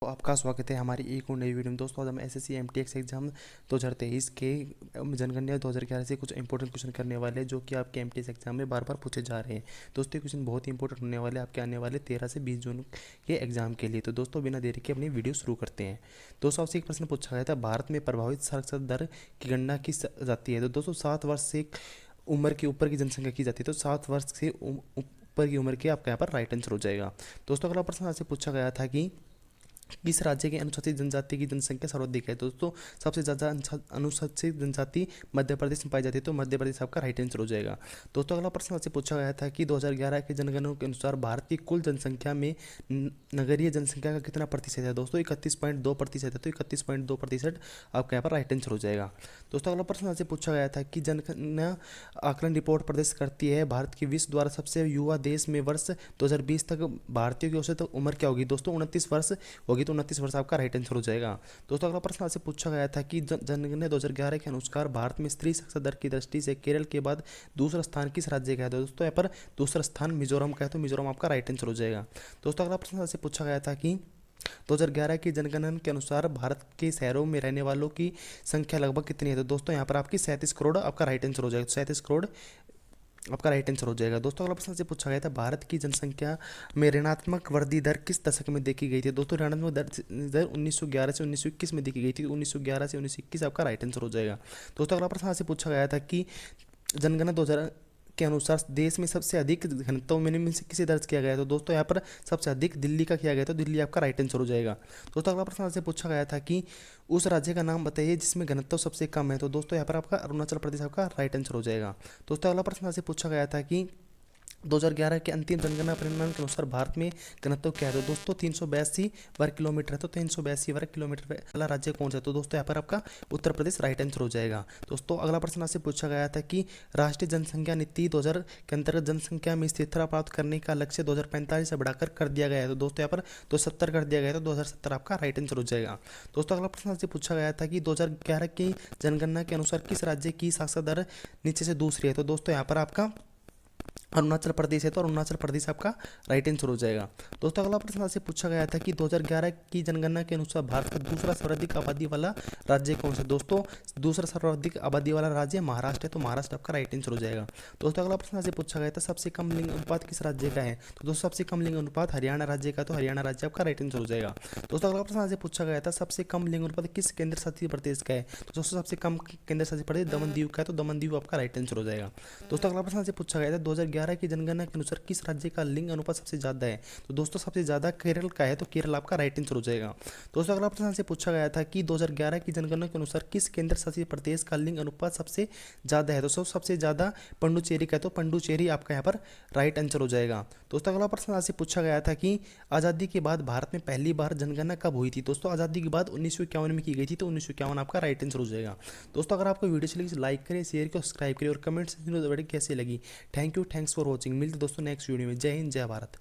तो आपका स्वागत है हमारी एक और नई वीडियो में। दोस्तों आज हम एसएससी एमटीएक्स एग्जाम 2023 के जनगणना 2011 से कुछ इंपॉर्टेंट क्वेश्चन करने वाले हैं जो कि आपके एमटीएक्स एग्जाम में बार बार पूछे जा रहे हैं। दोस्तों ये क्वेश्चन बहुत ही इंपॉर्टेंट होने वाले आपके आने वाले 13 से 20 जून के एग्जाम के लिए। तो दोस्तों बिना देरी के अपनी वीडियो शुरू करते हैं। दोस्तों आपसे एक प्रश्न पूछा गया था, भारत में प्रभावित साक्षरता दर की गणना की जाती है। तो दोस्तों 7 वर्ष से उम्र के ऊपर की जनसंख्या की जाती है। तो 7 वर्ष से ऊपर की उम्र के आपका यहाँ पर राइट आंसर हो जाएगा। दोस्तों अगला प्रश्न आपसे पूछा गया था कि किस राज्य के अनुसूचित जनजाति की जनसंख्या सर्वाधिक है। दोस्तों सबसे ज़्यादा अनुसूचित जनजाति मध्य प्रदेश में पाई जाती है। तो मध्य प्रदेश आपका राइट आंसर हो जाएगा। दोस्तों अगला प्रश्न आपसे पूछा गया था कि 2011 के जनगणना के अनुसार भारत की कुल जनसंख्या में नगरीय जनसंख्या का कितना प्रतिशत है। दोस्तों 31.2% है। तो 31.2% आपका यहाँ पर राइट आंसर हो जाएगा। दोस्तों अगला प्रश्न आपसे पूछा गया था कि जनगणना आकलन रिपोर्ट प्रदर्शित करती है भारत की विश्व द्वारा सबसे युवा देश में वर्ष 2020 तक भारतीयों की औसत उम्र क्या होगी। दोस्तों 29 वर्ष होगी। तो 29 वर्ष आपका राइट आंसर हो जाएगा। दोस्तों अगला प्रश्न आपसे पूछा गया था कि जनगणना 2011 के अनुसार भारत में स्त्री साक्षरता दर की दृष्टि से केरल के बाद दूसरा स्थान किस राज्य का है। दोस्तों यहाँ पर दूसरा स्थान मिजोरम का है। तो मिजोरम आपका राइट आंसर हो जाएगा। दोस्तों अगला प्रश्न आपसे पूछा गया था कि 2011 की जनगणना के अनुसार भारत के शहरों में रहने वालों की संख्या लगभग कितनी है। तो दोस्तों यहाँ पर आपकी 37 करोड़ आपका राइट आंसर हो जाएगा। 37 करोड़ आपका राइट आंसर हो जाएगा। दोस्तों अगला प्रश्न से पूछा गया था, भारत की जनसंख्या में ऋणात्मक वृद्धि दर किस दशक में देखी गई थी। दोस्तों ऋणात्मक दर 1911 से 1921 में देखी गई थी। 1911 से 1921 आपका राइट आंसर हो जाएगा। दोस्तों अगला प्रश्न आपसे पूछा गया था कि जनगणना 2000 के अनुसार देश में सबसे अधिक घनत्व में से किसे दर्ज किया गया है। तो दोस्तों यहाँ पर सबसे अधिक दिल्ली का किया गया। तो दिल्ली आपका राइट आंसर हो जाएगा। दोस्तों अगला प्रश्न आपसे पूछा गया था कि उस राज्य का नाम बताइए जिसमें घनत्व सबसे कम है। तो दोस्तों यहाँ पर आपका अरुणाचल प्रदेश आपका राइट आंसर हो जाएगा। दोस्तों अगला प्रश्न आपसे पूछा गया था कि 2011 के अंतिम जनगणना परिणाम के अनुसार भारत में घनत्व क्या है। तो दोस्तों 382 वर्ग किलोमीटर है। तो 382 वर्ग किलोमीटर वाला राज्य कौन सा है। तो दोस्तों यहाँ पर आपका उत्तर प्रदेश राइट आंसर हो जाएगा। दोस्तों अगला प्रश्न आपसे पूछा गया था कि राष्ट्रीय जनसंख्या नीति 2000 के अंतर्गत जनसंख्या में स्थिरता प्राप्त करने का लक्ष्य 2045 से बढ़ाकर कर दिया गया है। तो दोस्तों यहाँ पर 270 कर दिया गया है। तो 2070 आपका राइट आंसर हो जाएगा। दोस्तों अगला प्रश्न आपसे पूछा गया था कि 2011 की जनगणना के अनुसार किस राज्य की साक्षरता दर नीचे से दूसरी है। तो दोस्तों यहाँ पर आपका अरुणाचल प्रदेश है। तो अरुणाचल प्रदेश आपका राइट आंसर हो जाएगा। दोस्तों अगला प्रश्न आपसे पूछा गया था कि 2011 की जनगणना के अनुसार भारत का दूसरा सर्वाधिक आबादी वाला राज्य कौन सा। दोस्तों दूसरा सर्वाधिक आबादी वाला राज्य महाराष्ट्र है। तो महाराष्ट्र आपका राइट आंसर हो जाएगा। दोस्तों अगला प्रश्न आपसे पूछा गया था सबसे कम लिंग अनुपात किस राज्य का है। तो दोस्तों सबसे कम लिंग अनुपात हरियाणा राज्य का। तो हरियाणा राज्य आपका राइट आंसर हो जाएगा। दोस्तों अगला प्रश्न आपसे पूछा गया था सबसे कम लिंग अनुपात किस केंद्र शासित प्रदेश का है। तो दोस्तों सबसे कम केंद्र शासित प्रदेश दमन दीव का है। तो दमन दीव आपका राइट आंसर हो जाएगा। दोस्तों अगला प्रश्न आपसे पूछा गया था 2011 की जनगणना के अनुसार किस राज्य का लिंग अनुपात सबसे ज्यादा है। तो दोस्तों सबसे ज्यादा केरल का है। तो केरल आपका राइट आंसर हो जाएगा। दोस्तों अगला प्रश्न से पूछा गया था कि 2011 की जनगणना के अनुसार किस केंद्र शासित प्रदेश का लिंग अनुपात सबसे ज्यादा है। तो सबसे ज्यादा पंडुचेरी का है। तो पंडुचेरी आपका यहाँ पर राइट आंसर हो जाएगा। दोस्तों अगला प्रश्न आपसे पूछा गया था कि आज़ादी के बाद भारत में पहली बार जनगणना कब हुई थी। दोस्तों आज़ादी के बाद 1951 में की गई थी। तो 1951 आपका राइट आंसर हो जाएगा। दोस्तों अगर आपको वीडियो अच्छी लगी तो लाइक करें, शेयर करें, सब्सक्राइब करें और कमेंट से कैसी लगी। Thanks for watching. मिलते दोस्तों नेक्स्ट वीडियो में। जय हिंद, जय भारत।